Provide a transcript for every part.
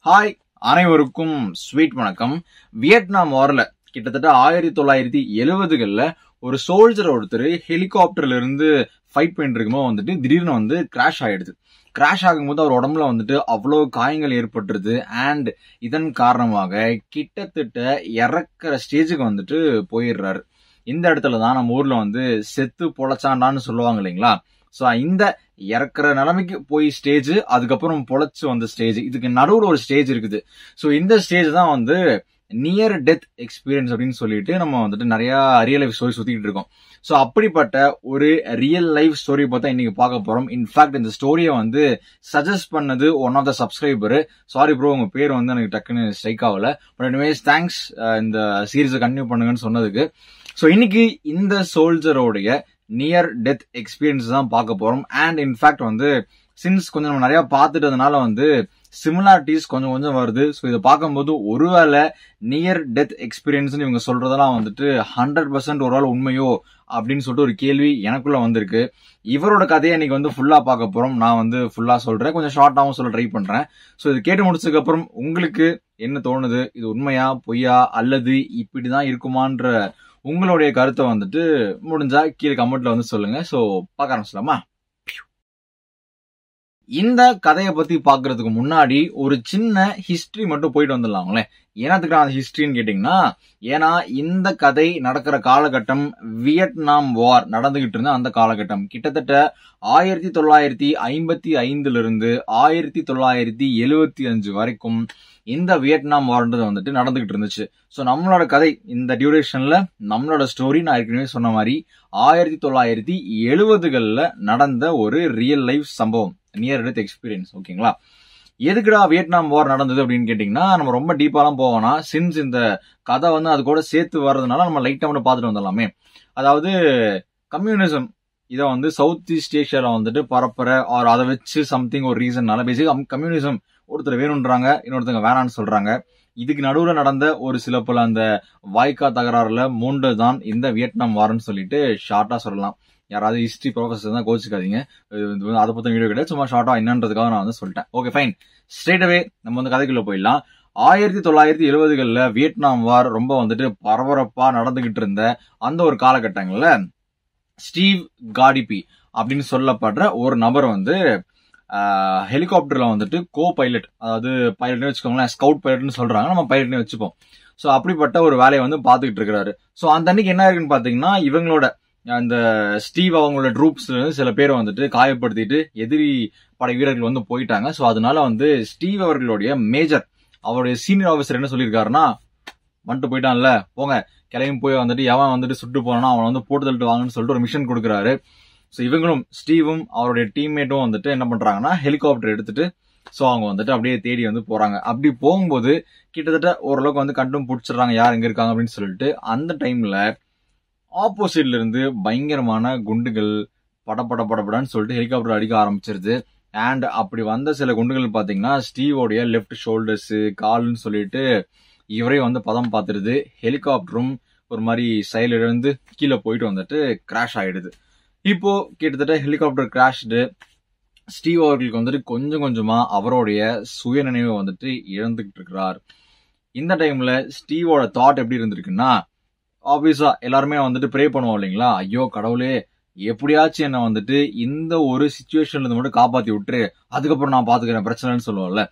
Hi அனைவருக்கும் sweet வணக்கம். Vietnam வார்ல கிட்டத்தட்ட 1970களில் ஒரு சோல்ஜர் ஒருத்தர் ஹெலிகாப்டர்ல இருந்து ஃபைட் பண்ணிட்டு இருக்கும்போது திடீர்னு கிராஷ் ஆயிடுது. கிராஷ் ஆகும்போது அவர் உடம்புல அவ்வளவு காயங்கள் ஏற்பட்டுருது. அண்ட் இதன் காரணமாக கிட்டத்தட்ட இறக்குற ஸ்டேஜுக்கு போயிடுறாரு. இந்த இடத்துல தான் நம்ம ஊர்ல செத்து பொழைச்சாண்டான்னு சொல்லுவாங்க இல்லைங்களா. சோ இந்த இறக்குற நிலைமைக்கு போய் ஸ்டேஜ், அதுக்கப்புறம் பொழைச்சு வந்த ஸ்டேஜ், இதுக்கு நடுவுல ஒரு ஸ்டேஜ் இருக்குது. சோ இந்த ஸ்டேஜ் தான் நியர் டெத் எக்ஸ்பீரியன்ஸ் அப்படின்னு சொல்லிட்டு நம்ம நிறைய ரியல் லைஃப் ஸ்டோரி சுத்திட்டு இருக்கோம். சோ அப்படிப்பட்ட ஒரு ரியல் லைஃப் ஸ்டோரி பார்த்தா இன்னைக்கு பார்க்க போறோம். இன்ஃபேக்ட் இந்த ஸ்டோரியை சஜஸ்ட் பண்ணது one of the subscriber. Sorry bro, உங்க பேர் எனக்கு டக்குன்னு ஸ்ட்ரைக் ஆகல. பட் எனிவேஸ் தேங்க்ஸ் இந்த சீரீஸை கண்டினியூ பண்ணுங்கன்னு சொன்னதுக்கு. சோ இன்னைக்கு இந்த சோல்ஜரோடைய நியர் டெத் எக்ஸ்பீரியன்ஸ் தான் பார்க்க போறோம். அண்ட் இன்ஃபேக்ட் சின்ஸ் கொஞ்சம் நம்ம நிறைய பார்த்துட்டதுனால சிமிலாரிட்டிஸ் கொஞ்சம் கொஞ்சம் வருது. ஸோ இதை பார்க்கும்போது ஒருவேளை நியர் டெத் எக்ஸ்பீரியன்ஸ் இவங்க சொல்றதெல்லாம் 100% ஒருவேளை உண்மையோ அப்படின்னு சொல்லிட்டு ஒரு கேள்வி எனக்குள்ள வந்திருக்கு. இவரோட கதையை இன்னைக்கு ஃபுல்லா பார்க்க போறோம். நான் ஃபுல்லா சொல்றேன், கொஞ்சம் ஷார்ட்டாவும் சொல்ல ட்ரை பண்றேன். ஸோ இது கேட்டு முடிச்சதுக்கு அப்புறம் உங்களுக்கு என்ன தோணுது, இது உண்மையா பொய்யா அல்லது இப்படிதான் இருக்குமான்ற உங்களுடைய கருத்தை முடிஞ்சா கீழே கமெண்ட்ல சொல்லுங்க. சோ பார்க்க ஆரம்பிச்சலாமா? இந்த கதையை பத்தி பாக்குறதுக்கு முன்னாடி ஒரு சின்ன ஹிஸ்டரி மட்டும் போயிட்டு வந்துடலாங்களே. ஏன்னாத்துக்கு அந்த ஹிஸ்டரின்னு கேட்டீங்கன்னா, ஏன்னா இந்த கதை நடக்கிற காலகட்டம் வியட்நாம் வார் நடந்துகிட்டு இருந்த அந்த காலகட்டம். கிட்டத்தட்ட 1955 இருந்து 1975 வரைக்கும் இந்த வியட்நாம் வார்ன்றது நடந்துகிட்டு இருந்துச்சு. சோ நம்மளோட கதை இந்த டியூரேஷன்ல நம்மளோட ஸ்டோரி நான் ஏற்கனவே சொன்ன மாதிரி 1970களில் நடந்த ஒரு ரியல் லைஃப் சம்பவம், நியர் டெத் எக்ஸ்பீரியன்ஸ். ஓகேங்களா? எதுக்குடா வியட்நாம் வார் நடந்தது அப்படின்னு கேட்டீங்கன்னா, நம்ம ரொம்ப டீப்பாலாம் போவோம்னா, சின்ஸ் இந்த கதை அது கூட சேர்த்து வர்றதுனால நம்ம லைட்டா மட்டும் பார்த்துட்டு வந்துடலாமே. அதாவது கம்யூனிசம் இதை சவுத் ஈஸ்ட் ஏஷியால பரப்புற ஆர் அதை வச்சு சம்திங் ஒரு ரீசன்னால பேசிக் கம்யூனிசம் ஒருத்தர் வேணும்ன்றாங்க, இன்னொருத்தங்க வேணான்னு சொல்றாங்க. இதுக்கு நடுவுல நடந்த ஒரு சில பல அந்த வாய்க்கா தகராறுல மூண்டதுதான் இந்த வியட்நாம் வார்ன்னு சொல்லிட்டு ஷார்ட்டா சொல்லலாம். யாராவது ஹிஸ்டரி ப்ரொஃபசர் தான் கோச்சிக்காதீங்க, அதை பத்தி வீடியோ கிடையாது, சும்மா ஷார்ட்டா என்னன்றதுக்காக நான் சொல்லிட்டேன். ஓகே ஃபைன், ஸ்ட்ரெயிட் அவே நம்ம கதைக்குள்ள போயிடலாம். 1970களில் வியட்நாம் வார் ரொம்ப பரபரப்பா நடந்துகிட்டு இருந்த அந்த ஒரு காலகட்டங்கள்ல ஸ்டீவ் காடிபி அப்படின்னு சொல்லப்படுற ஒரு நபர் ஹெலிகாப்டர்ல கோ பைலட், அதாவது பைலட்னு வச்சுக்கோங்களேன், ஸ்கவுட் பைலட்னு சொல்றாங்க, நம்ம பைலட்னு வச்சுப்போம். சோ அப்படிப்பட்ட ஒரு வேலையை பாத்துக்கிட்டு இருக்கிறாரு. சோ அந்த அன்னைக்கு என்ன இருக்குன்னு பாத்தீங்கன்னா, இவங்களோட அந்த ஸ்டீவ் அவங்களோட ட்ரூப்ஸ் சில பேர் காயப்படுத்திட்டு எதிரி படை வீரர்கள் போயிட்டாங்க. சோ அதனால ஸ்டீவ் அவர்களுடைய மேஜர், அவருடைய சீனியர் ஆபீசர் என்ன சொல்லியிருக்காருன்னா, போயிட்டான்ல போங்க, கிளம்பி போய் எவன் சுட்டு போனா அவன் போட்டு தள்ளிட்டு வாங்கன்னு சொல்லிட்டு ஒரு மிஷன் கொடுக்குறாரு. சோ இவங்களும் ஸ்டீவும் அவருடைய டீம்மேட்டும் என்ன பண்றாங்கன்னா, ஹெலிகாப்டர் எடுத்துட்டு சோ அவங்க அப்படியே தேடி போறாங்க. அப்படி போகும்போது கிட்டத்தட்ட ஓரளவுக்கு கண்டும் பிடிச்சிடுறாங்க யார் எங்க இருக்காங்க அப்படின்னு சொல்லிட்டு. அந்த டைம்ல ஆப்போசிட்ல இருந்து பயங்கரமான குண்டுகள் படப்படன்னு சொல்லிட்டு ஹெலிகாப்டர் அடிக்க ஆரம்பிச்சிருது. அண்ட் அப்படி வந்த சில குண்டுகள் பாத்தீங்கன்னா ஸ்டீவோடைய லெப்ட் ஷோல்டர்ஸ், கால்னு சொல்லிட்டு இவரே பதம் பார்த்துருது. ஹெலிகாப்டரும் ஒரு மாதிரி செயல் இழந்து கீழே போயிட்டு கிராஷ் ஆயிடுது. இப்போ கிட்டத்தட்ட ஹெலிகாப்டர் கிராஷ்டு ஸ்டீவ் அவர்களுக்கு கொஞ்சம் கொஞ்சமா அவருடைய சுயநினைவை இழந்துகிட்டு இருக்கிறார். இந்த டைம்ல ஸ்டீவோட தாட் எப்படி இருந்திருக்குன்னா, ஆப்வியஸா எல்லாருமே ப்ரே பண்ணுவோம் இல்லைங்களா, ஐயோ கடவுளே எப்படியாச்சும் என்ன இந்த ஒரு சிச்சுவேஷன்ல இருந்து மட்டும் காப்பாத்தி விட்டுரு, அதுக்கப்புறம் நான் பாத்துக்கிறேன் பிரச்சனைன்னு சொல்லுவோம்ல.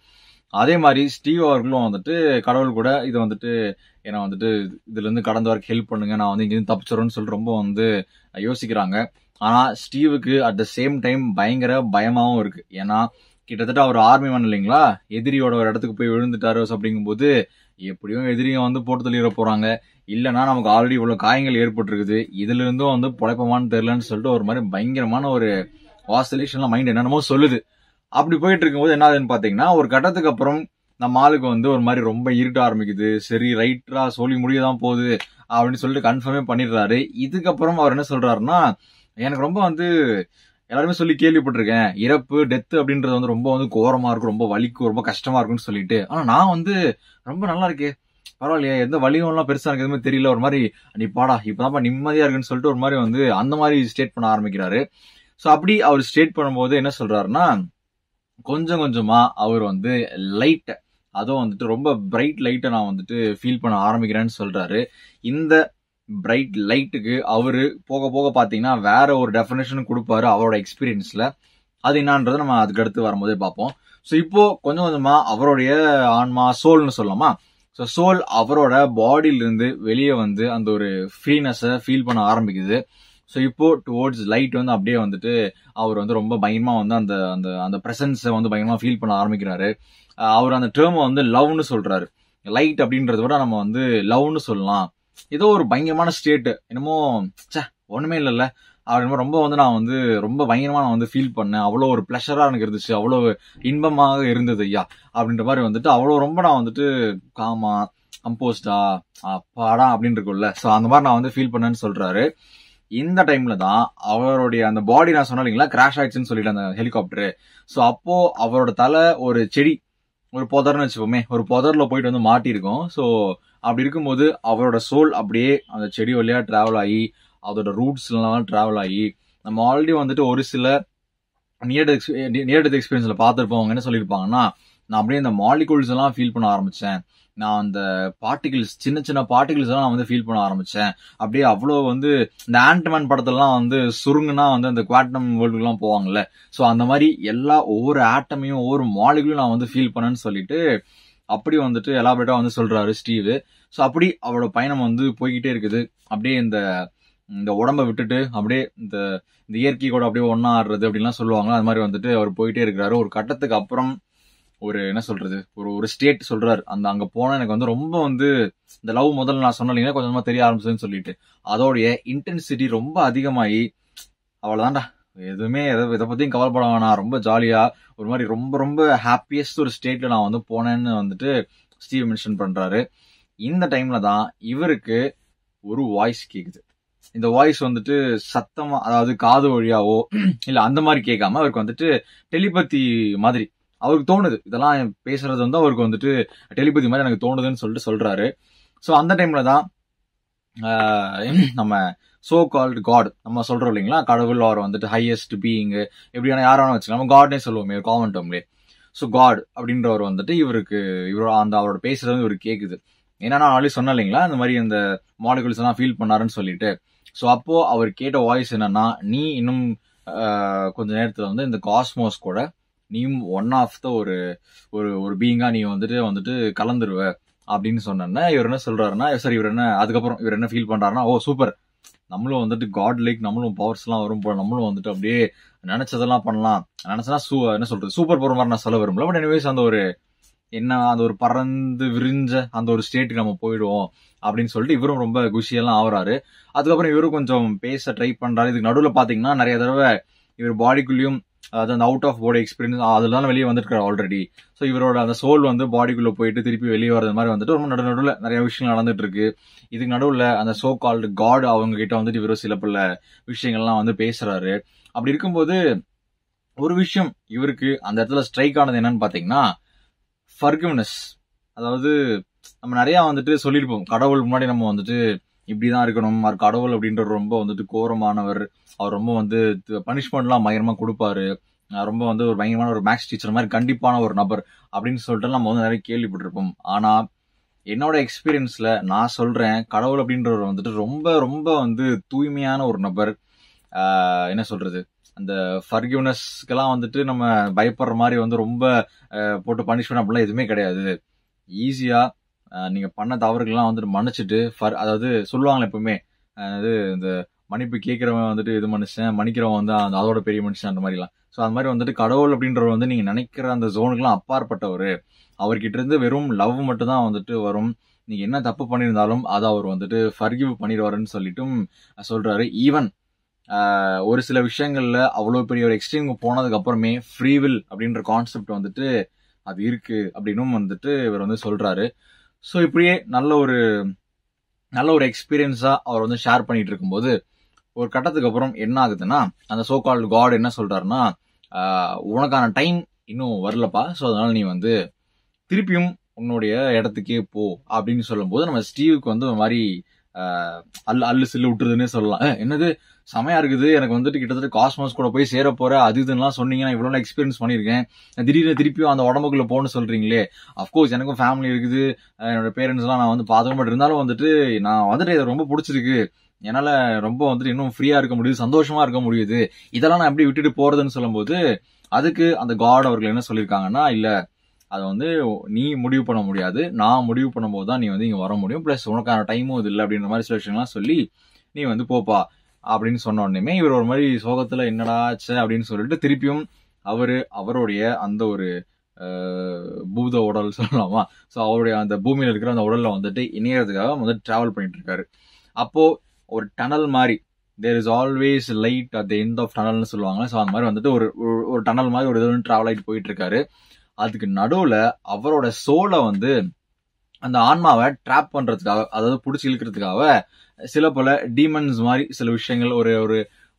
அதே மாதிரி ஸ்டீவ் அவர்களும் கடவுள் கூட இதை என்ன இதுல இருந்து கடந்த வரைக்கும் ஹெல்ப் பண்ணுங்க, நான் இங்கிருந்து தப்பிச்சிடுறேன்னு சொல்லிட்டு ரொம்ப யோசிக்கிறாங்க. ஆனா ஸ்டீவுக்கு அட் த சேம் டைம் பயங்கர பயமாவும் இருக்கு. ஏன்னா கிட்டத்தட்ட அவர் ஆர்மி மேன் இல்லைங்களா, எதிரியோட ஒரு இடத்துக்கு போய் விழுந்துட்டாரு. அப்படிங்கும் போது எப்படியும் எதிரியும் போட்டு தள்ளிட போறாங்க, இல்லைன்னா நமக்கு ஆல்ரெடி இவ்வளவு காயங்கள் ஏற்பட்டிருக்குது, இதுல இருந்தும் பொழைப்பமான்னு தெரியலன்னு சொல்லிட்டு ஒரு மாதிரி பயங்கரமான ஒரு ஆசிலேஷன்ல மைண்ட் என்னென்னமோ சொல்லுது. அப்படி போயிட்டு இருக்கும்போது என்ன ஆகுதுன்னு பாத்தீங்கன்னா, ஒரு கட்டத்துக்கு அப்புறம் நம்ம ஆளுக்கு ஒரு மாதிரி ரொம்ப இருட்ட ஆரம்பிக்குது. சரி ரைட்டா சொல்லி முடியதான் போகுது அப்படின்னு சொல்லிட்டு கன்ஃபார்மே பண்ணிடுறாரு. இதுக்கப்புறம் அவர் என்ன சொல்றாருன்னா, எனக்கு ரொம்ப எல்லாருமே சொல்லி கேள்விப்பட்டிருக்கேன், இறப்பு டெத் அப்படின்றது ரொம்ப கோரமா இருக்கும், ரொம்ப வலிக்கும், ரொம்ப கஷ்டமா இருக்கும்னு சொல்லிட்டு. ஆனா நான் ரொம்ப நல்லா இருக்கே, பரவாயில்லையே, எந்த வலியும் எல்லாம் பெருசா எனக்கு எதுவுமே தெரியல, ஒரு மாதிரி நீ பாடா இப்பதான் நிம்மதியா இருக்குன்னு சொல்லிட்டு ஒரு மாதிரி அந்த மாதிரி ஸ்டேட் பண்ண ஆரம்பிக்கிறாரு. சோ அப்படி அவர் ஸ்டேட் பண்ணும்போது என்ன சொல்றாருன்னா, கொஞ்சம் கொஞ்சமா அவர் லைட் அதுவும் வந்துட்டு ரொம்ப பிரைட் லைட்டை நான் வந்துட்டு ஃபீல் பண்ண ஆரம்பிக்கிறேன்னு சொல்றாரு. இந்த பிரைட் லைட்டுக்கு அவரு போக போக பாத்தீங்கன்னா வேற ஒரு டெஃபினேஷன் கொடுப்பாரு அவரோட எக்ஸ்பீரியன்ஸ்ல. அது என்னன்றதை நம்ம அதுக்கு அடுத்து வரும்போதே பார்ப்போம். ஸோ இப்போ கொஞ்சம் கொஞ்சமா அவருடைய ஆன்மா, சோல்னு சொல்லலாமா, ஸோ சோல் அவரோட பாடியிலிருந்து வெளியே வந்து அந்த ஒரு ஃப்ரீனஸை ஃபீல் பண்ண ஆரம்பிக்குது. ஸோ இப்போ டுவோர்ட்ஸ் லைட் வந்து அப்படியே வந்துட்டு அவர் வந்து ரொம்ப பயங்கரமா வந்து அந்த அந்த அந்த ப்ரெசன்ஸை வந்து பயங்கரமா ஃபீல் பண்ண ஆரம்பிக்கிறாரு. அவர் அந்த டேர்மை வந்து லவ்னு சொல்றாரு. லைட் அப்படின்றத விட நம்ம வந்து லவ்னு சொல்லலாம். ஏதோ ஒரு பயங்கரமான ஸ்டேட், என்னமோ ஒண்ணுமே இல்லைல்ல அப்படின்னு ரொம்ப வந்து நான் வந்து ரொம்ப பயங்கரமா நான் வந்து ஃபீல் பண்ணேன். அவ்வளோ ஒரு பிளஷரா எனக்கு இருந்துச்சு, அவ்வளோ இன்பமாக இருந்தது ஐயா அப்படின்ற மாதிரி வந்துட்டு அவ்வளோ ரொம்ப நான் வந்துட்டு காமா கம்போஸ்டா அப்பாடா அப்படின்னு இருக்கும்ல, ஸோ அந்த மாதிரி நான் வந்து ஃபீல் பண்ணேன்னு சொல்றாரு. இந்த டைம்ல தான் அவருடைய அந்த பாடி, நான் சொன்னேன் இல்லைங்களா கிராஷ் ஆயிடுச்சுன்னு சொல்லிட்டு அந்த ஹெலிகாப்டரு, ஸோ அப்போ அவரோட தலை ஒரு செடி, ஒரு புதர்னு வச்சுப்போமே, ஒரு புதர்ல போயிட்டு வந்து மாட்டிருக்கோம். ஸோ அப்படி இருக்கும்போது அவரோட சோல் அப்படியே அந்த செடி வழியா டிராவல் ஆகி அதோட ரூட்ஸ்லாம் டிராவல் ஆகி, நம்ம ஆல்ரெடி வந்துட்டு ஒரு சில நியர் டெத் எக்ஸ்பீரியன்ஸ்ல பார்த்துருப்போம். அவங்க என்ன சொல்லியிருப்பாங்கன்னா, நான் அப்படியே இந்த மாலிகூல்ஸ் எல்லாம் ஃபீல் பண்ண ஆரம்பிச்சேன், நான் அந்த பார்ட்டிகிள்ஸ், சின்ன சின்ன பார்ட்டிகிள்ஸ் எல்லாம் நான் வந்து ஃபீல் பண்ண ஆரம்பிச்சேன். அப்படியே அவ்வளோ வந்து இந்த ஆண்ட்மேன் படத்துலலாம் வந்து சுருங்குனா வந்து அந்த குவாண்டம் வேர்ல்டுக்குலாம் போவாங்கல்ல, ஸோ அந்த மாதிரி எல்லா ஒவ்வொரு ஆட்டமையும் ஒவ்வொரு மாலிகுலையும் நான் வந்து ஃபீல் பண்ணேன்னு சொல்லிட்டு அப்படி வந்துட்டு எலாபரேட்டா வந்து சொல்றாரு ஸ்டீவ். ஸோ அப்படி அவரோட பயணம் வந்து போய்கிட்டே இருக்குது. அப்படியே இந்த உடம்ப விட்டுட்டு அப்படியே இந்த இயற்கை கூட அப்படியே ஒன்னா ஆடுறது அப்படின்லாம் சொல்லுவாங்க. அது மாதிரி வந்துட்டு அவர் போயிட்டே இருக்கிறாரு. ஒரு கட்டத்துக்கு அப்புறம் ஒரு என்ன சொல்றது, ஒரு ஸ்டேட் சொல்றாரு, அந்த அங்க போனா எனக்கு வந்து ரொம்ப வந்து இந்த லவ் முதல்ல நான் சொன்னீங்கன்னா கொஞ்சமா தெரிய ஆரம்பிச்சதுன்னு சொல்லிட்டு அதோடைய இன்டென்சிட்டி ரொம்ப அதிகமாகி, அவ்வளவுதான்டா, எதுவுமே இதை பத்தியும் கவலைப்பட வேணாம், ரொம்ப ஜாலியா ஒரு மாதிரி ரொம்ப ரொம்ப ஹாப்பியஸ்ட் ஒரு ஸ்டேட்ல நான் வந்து போனேன்னு வந்துட்டு ஸ்டீவ் மென்ஷன் பண்றாரு. இந்த டைம்ல தான் இவருக்கு ஒரு வாய்ஸ் கேக்குது. இந்த வாய்ஸ் வந்துட்டு சத்தமா, அதாவது காது வழியாவோ இல்ல அந்த மாதிரி கேட்காம அவருக்கு வந்துட்டு டெலிபதி மாதிரி அவருக்கு தோணுது. இதெல்லாம் பேசுறது வந்து அவருக்கு வந்துட்டு டெலிபதி மாதிரி எனக்கு தோணுதுன்னு சொல்லிட்டு சொல்றாரு. ஸோ அந்த டைம்ல தான் நம்ம சோ கால்டு காட் நம்ம சொல்றோம் இல்லைங்களா, கடவுள் அவர் வந்துட்டு ஹையஸ்ட் பீயிங், எப்படியான யாரான வச்சுக்கலாம், நம்ம காட்னே சொல்லுவோமே காமன் டேர்ம்லே. ஸோ காட் அப்படின்றவர் வந்துட்டு இவரோட அந்த அவரோட பேசுறது வந்து இவருக்கு கேக்குது. ஏன்னா நான் ஆல்ரெடி சொன்னேன் இல்லைங்களா, இந்த மாதிரி அந்த மாலிகுல்ஸ் எல்லாம் ஃபீல் பண்ணாருன்னு சொல்லிட்டு. ஸோ அப்போ அவர் கேட்ட வாய்ஸ் என்னன்னா, நீ இன்னும் கொஞ்ச நேரத்துல வந்து இந்த காஸ்மோஸ் கூட நீயும் ஒன் ஆஃப் த ஒரு பீயிங்கா நீ வந்துட்டு கலந்துருவ அப்படின்னு சொன்னா, இவர் என்ன சொல்றாருன்னா, சரி இவர் என்ன அதுக்கப்புறம் இவர் என்ன ஃபீல் பண்றாருன்னா, ஓ சூப்பர், நம்மளும் வந்துட்டு காட் லைக் நம்மளும் பவர்ஸ் எல்லாம் வரும் போல, நம்மளும் வந்துட்டு அப்படியே நினைச்சதெல்லாம் பண்ணலாம், நினைச்சனா என்ன சொல்றது சூப்பர் பவர் மாதிரி நான் சொல்ல விரும்பல, பட் எனிவேஸ் அந்த ஒரு பறந்து விரிஞ்ச அந்த ஒரு ஸ்டேட்டுக்கு நம்ம போயிடுவோம் அப்படின்னு சொல்லிட்டு இவரும் ரொம்ப குஷியெல்லாம் ஆகுறாரு. அதுக்கப்புறம் இவரும் கொஞ்சம் பேச ட்ரை பண்றாரு. இதுக்கு நடுவில் பாத்தீங்கன்னா நிறைய தடவை இவர் பாடிக்குள்ளேயும், அதாவது அந்த அவுட் ஆஃப் பாடி எக்ஸ்பீரியன்ஸ் அதெல்லாம் வெளியே வந்துருக்காரு ஆல்ரெடி. ஸோ இவரோட அந்த சோல் வந்து பாடிக்குள்ள போயிட்டு திருப்பி வெளியே வர்றது மாதிரி வந்துட்டு ரொம்ப நடுவில் நிறைய விஷயங்கள் நடந்துட்டு இருக்கு. இதுக்கு நடுவில் அந்த சோ கால்டு காட் அவங்க கிட்ட வந்துட்டு இவரும் சில பல விஷயங்கள்லாம் வந்து பேசுறாரு. அப்படி இருக்கும்போது ஒரு விஷயம் இவருக்கு அந்த இடத்துல ஸ்ட்ரைக் ஆனது என்னன்னு பாத்தீங்கன்னா, ஃபர்கிவ்னஸ். அதாவது நம்ம நிறைய வந்துட்டு சொல்லியிருப்போம், கடவுள் முன்னாடி நம்ம வந்துட்டு இப்படிதான் இருக்கணும், கடவுள் அப்படின்ற ரொம்ப வந்துட்டு கோரமானவர், அவர் ரொம்ப வந்து பனிஷ்மெண்ட்லாம் பயங்கரமா கொடுப்பாரு, ரொம்ப வந்து ஒரு பயங்கரமான ஒரு மேக்ஸ் டீச்சர் மாதிரி கண்டிப்பான ஒரு நபர் அப்படின்னு சொல்லிட்டு நம்ம வந்து நிறைய கேள்விப்பட்டிருப்போம். ஆனா என்னோட எக்ஸ்பீரியன்ஸ்ல நான் சொல்றேன், கடவுள் அப்படின்றவர் வந்துட்டு ரொம்ப ரொம்ப வந்து தூய்மையான ஒரு நபர். என்ன சொல்றது, அந்த ஃபர்கிவ்னஸ்க்கெல்லாம் வந்துட்டு நம்ம பயப்படுற மாதிரி வந்து ரொம்ப போட்டு பனிஷ்மெண்ட் அப்படிலாம் எதுவுமே கிடையாது. ஈஸியா நீங்க பண்ண தவறுகள்லாம் வந்துட்டு மன்னிச்சுட்டு, அதாவது சொல்லுவாங்களே எப்பவுமே, அதாவது இந்த மன்னிப்பு கேட்கிறவன் வந்துட்டு இது மனுஷன், மன்னிக்கிறவன் வந்து அதோட பெரிய மனுஷன் அந்த மாதிரிலாம். ஸோ அந்த மாதிரி வந்துட்டு கடவுள் அப்படின்றவர் வந்து நீங்க நினைக்கிற அந்த ஜோனுக்குலாம் அப்பாற்பட்டவர். அவர்கிட்ட இருந்து வெறும் லவ் மட்டும் தான் வந்துட்டு வரும். நீங்க என்ன தப்பு பண்ணியிருந்தாலும் அதை அவர் வந்துட்டு ஃபர்கிவ் பண்ணிடுவாருன்னு சொல்லிட்டும் சொல்றாரு. ஈவன் ஒரு சில விஷயங்கள்ல அவ்வளவு பெரிய ஒரு எக்ஸ்ட்ரீம் போனதுக்கு அப்புறமே ஃப்ரீவில் அப்படின்ற கான்செப்ட் வந்துட்டு அது இருக்கு அப்படின்னும் வந்துட்டு இவர் வந்து சொல்றாரு. ஸோ இப்படியே நல்ல ஒரு எக்ஸ்பீரியன்ஸா அவர் வந்து ஷேர் பண்ணிட்டு இருக்கும்போது ஒரு கட்டத்துக்கு அப்புறம் என்ன ஆகுதுன்னா, அந்த சோ கால்டு காட் என்ன சொல்றாருன்னா, உனக்கான டைம் இன்னும் வரலப்பா, ஸோ அதனால நீ வந்து திருப்பியும் உன்னுடைய இடத்துக்கே போ அப்படின்னு சொல்லும் போது நம்ம ஸ்டீவுக்கு வந்து ஒரு மாதிரி அல்லு சில்லு விட்டுருதுன்னே சொல்லலாம். என்னது செமையா இருக்குது, எனக்கு வந்துட்டு கிட்டத்தட்ட காஸ்மோஸ் கூட போய் சேர போற அது இதுலாம் சொன்னீங்க, நான் இவ்வளவு எக்ஸ்பீரியன்ஸ் பண்ணிருக்கேன், திடீர்னு திருப்பியும் அந்த உடம்புக்குள்ள போன்னு சொல்றீங்களே. அப்கோர்ஸ் எனக்கும் ஃபேமிலி இருக்குது, என்னோட பேரண்ட்ஸ் எல்லாம் நான் வந்து பார்த்துக்க மாட்டேன், இருந்தாலும் வந்துட்டு நான் வந்துட்டு இதை ரொம்ப பிடிச்சிருக்கு, என்னால ரொம்ப வந்துட்டு இன்னும் ஃப்ரீயா இருக்க முடியுது, சந்தோஷமா இருக்க முடியுது, இதெல்லாம் நான் எப்படி விட்டுட்டு போறதுன்னு சொல்லும் போது அதுக்கு அந்த காட் அவர்கள் என்ன சொல்லியிருக்காங்கன்னா, இல்ல அதை வந்து நீ முடிவு பண்ண முடியாது, நான் முடிவு பண்ணும்போது தான் நீ வந்து இங்க வர முடியும், பிளஸ் உனக்கான டைமும் இது இல்லை அப்படின்ற மாதிரி சில விஷயங்கள்லாம் சொல்லி நீ வந்து போப்பா அப்படின்னு சொன்ன உடனே இவர் ஒரு மாதிரி சோகத்துல என்னடாச்சு அப்படின்னு சொல்லிட்டு திருப்பியும் அவருடைய அந்த ஒரு பூத உடல் சொல்லலாமா, ஸோ அவருடைய அந்த பூமியில இருக்கிற அந்த உடல்ல வந்துட்டு இணையறதுக்காக வந்துட்டு டிராவல் பண்ணிட்டு இருக்காரு. அப்போ ஒரு டனல் மாதிரி, there is always light at the end of டனல்னு சொல்லுவாங்க. ஸோ அந்த மாதிரி வந்துட்டு ஒரு டனல் மாதிரி ஒரு இது டிராவல் ஆகிட்டு போயிட்டு இருக்காரு. அதுக்கு நடுவுல அவரோட சோலை வந்து அந்த ஆன்மாவை ட்ராப் பண்றதுக்காக, அதாவது பிடிச்சி இழுக்கிறதுக்காக சில பல டீமன்ஸ் மாதிரி சில விஷயங்கள்,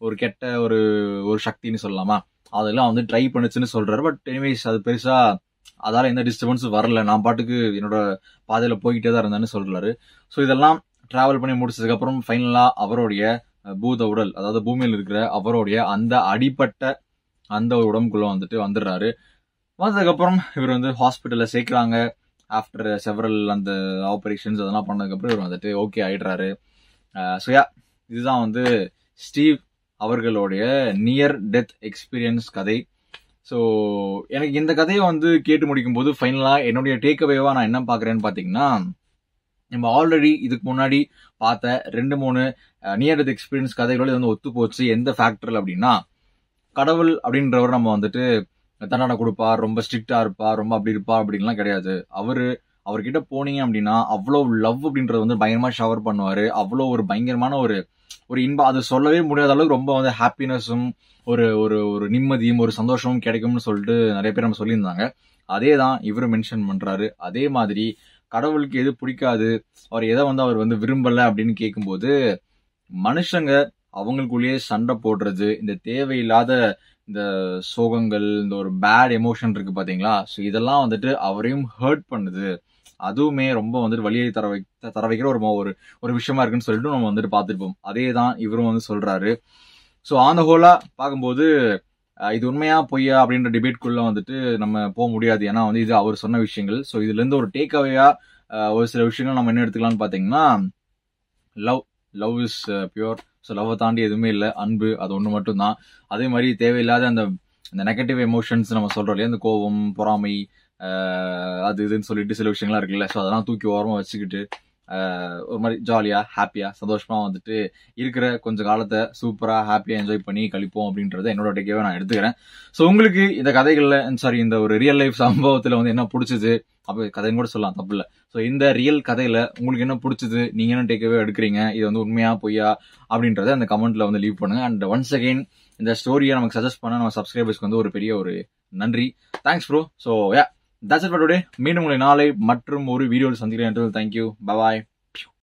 ஒரு கெட்ட ஒரு சக்தின்னு சொல்லலாமா, அதெல்லாம் வந்து ட்ரை பண்ணுச்சுன்னு சொல்றாரு. பட் எனிவேஸ் அது பெருசா அதால எந்த டிஸ்டர்பன்ஸும் வரல, நான் பாட்டுக்கு என்னோட பாதையில போய்கிட்டே தான் இருந்தேன்னு சொல்றாரு. ஸோ இதெல்லாம் டிராவல் பண்ணி முடிச்சதுக்கு அப்புறம் ஃபைனலா அவருடைய பூத உடல், அதாவது பூமியில் இருக்கிற அவருடைய அந்த அடிப்பட்ட அந்த ஒரு உடம்புக்குள்ள வந்துட்டு வந்துடுறாரு. வந்ததுக்கப்புறம் இவர் வந்து ஹாஸ்பிட்டல்ல சேர்க்கிறாங்க. ஆஃப்டர் செவரல் அந்த ஆபரேஷன்ஸ் அதெல்லாம் பண்ணதுக்கப்புறம் இவர் வந்துட்டு ஓகே ஆயிடுறாரு. ஸோ இதுதான் வந்து ஸ்டீவ் அவர்களுடைய நியர் டெத் எக்ஸ்பீரியன்ஸ் கதை. ஸோ எனக்கு இந்த கதையை வந்து கேட்டு முடிக்கும் போது ஃபைனலா என்னுடைய டேக்அவேவா நான் என்ன பாக்குறேன்னு பாத்தீங்கன்னா, நம்ம ஆல்ரெடி இதுக்கு முன்னாடி பார்த்த 2-3 நியர் டெத் எக்ஸ்பீரியன்ஸ் கதைகளோட வந்து ஒத்து போச்சு. எந்த ஃபேக்டர்ல அப்படின்னா, கடவுள் அப்படின்றவர் நம்ம வந்துட்டு தண்டனை கொடுப்பார், ரொம்ப ஸ்ட்ரிக்டா இருப்பார், ரொம்ப அப்படி இருப்பார் அப்படின்லாம் கிடையாது. அவர்கிட்ட போனீங்க அப்படின்னா அவ்வளவு லவ் அப்படின்றது வந்து பயங்கரமா ஷவர் பண்ணுவாரு. அவ்வளோ ஒரு பயங்கரமான ஒரு இன்பம், அது சொல்லவே முடியாத அளவுக்கு ரொம்ப வந்து ஹாப்பினஸும் ஒரு ஒரு நிம்மதியும் ஒரு சந்தோஷமும் கிடைக்கும்னு சொல்லிட்டு நிறைய பேர் நம்ம சொல்லியிருந்தாங்க. அதே தான் இவரு மென்ஷன் பண்றாரு. அதே மாதிரி கடவுளுக்கு எது பிடிக்காது, அவர் எதை வந்து அவர் வந்து விரும்பல அப்படின்னு கேட்கும்போது, மனுஷங்க அவங்களுக்குள்ளேயே சண்டை போடுறது, இந்த தேவையில்லாத இந்த சோகங்கள், இந்த ஒரு பேட் எமோஷன் இருக்கு பாத்தீங்களா, ஸோ இதெல்லாம் வந்துட்டு அவரையும் ஹர்ட் பண்ணுது, அதுவுமே ரொம்ப வந்துட்டு வழியை தர வைக்கிற ஒரு விஷயமா இருக்குன்னு சொல்லிட்டு நம்ம வந்துட்டு பார்த்துருப்போம். அதே தான் இவரும் வந்து சொல்றாரு. ஸோ ஆன் த ஹோலா பார்க்கும்போது இது உண்மையா பொய்யா அப்படின்ற டிபேட்குள்ள வந்துட்டு நம்ம போக முடியாது. ஏன்னா வந்து இது அவர் சொன்ன விஷயங்கள். ஸோ இதுல இருந்து ஒரு டேக் அவேயா ஒரு சில விஷயங்கள் நம்ம என்ன எடுத்துக்கலாம்னு பாத்தீங்கன்னா, லவ் இஸ் பியூர். ஸோ லவ்வை தாண்டி எதுவுமே இல்லை, அன்பு அது ஒன்று மட்டும் தான். அதே மாதிரி தேவையில்லாத அந்த நெகட்டிவ் எமோஷன்ஸ் நம்ம சொல்றோம் இல்லையா, இந்த கோபம், பொறாமை, அது இதுன்னு சொல்லிட்டு சில விஷயங்கள்லாம் இருக்குல்ல, ஸோ அதெல்லாம் தூக்கி ஓரமா வச்சுக்கிட்டு ஒரு மாதிரி ஜாலியா ஹாப்பியா சந்தோஷமா வந்துட்டு இருக்கிற கொஞ்சம் காலத்தை சூப்பரா ஹாப்பியா என்ஜாய் பண்ணி கழிப்போம் அப்படின்றத என்னோட டேக்காவே நான் எடுத்துக்கிறேன். ஸோ உங்களுக்கு இந்த கதைகள்ல இந்த ஒரு ரியல் லைஃப் சம்பவத்துல வந்து என்ன பிடிச்சது, அப்ப கதைன்னு கூட சொல்லலாம், தப்பு இல்லை. ஸோ இந்த ரியல் கதையில உங்களுக்கு என்ன பிடிச்சது, நீங்க என்ன டேக்காவே எடுக்கிறீங்க, இது வந்து உண்மையா பொய்யா அப்படின்றத அந்த கமெண்ட்ல வந்து லீவ் பண்ணுங்க. அண்ட் ஒன்ஸ் அகெயின் இந்த ஸ்டோரியை நமக்கு சஜஸ்ட் பண்ண நம்ம சப்ஸ்கிரைபர்ஸ்க்கு வந்து ஒரு பெரிய ஒரு நன்றி. Thanks bro. So that's it for today. மீண்டும் உங்களை நாளை மற்றும் ஒரு வீடியோவில் சந்திக்கிறேன். Thank you, bye bye.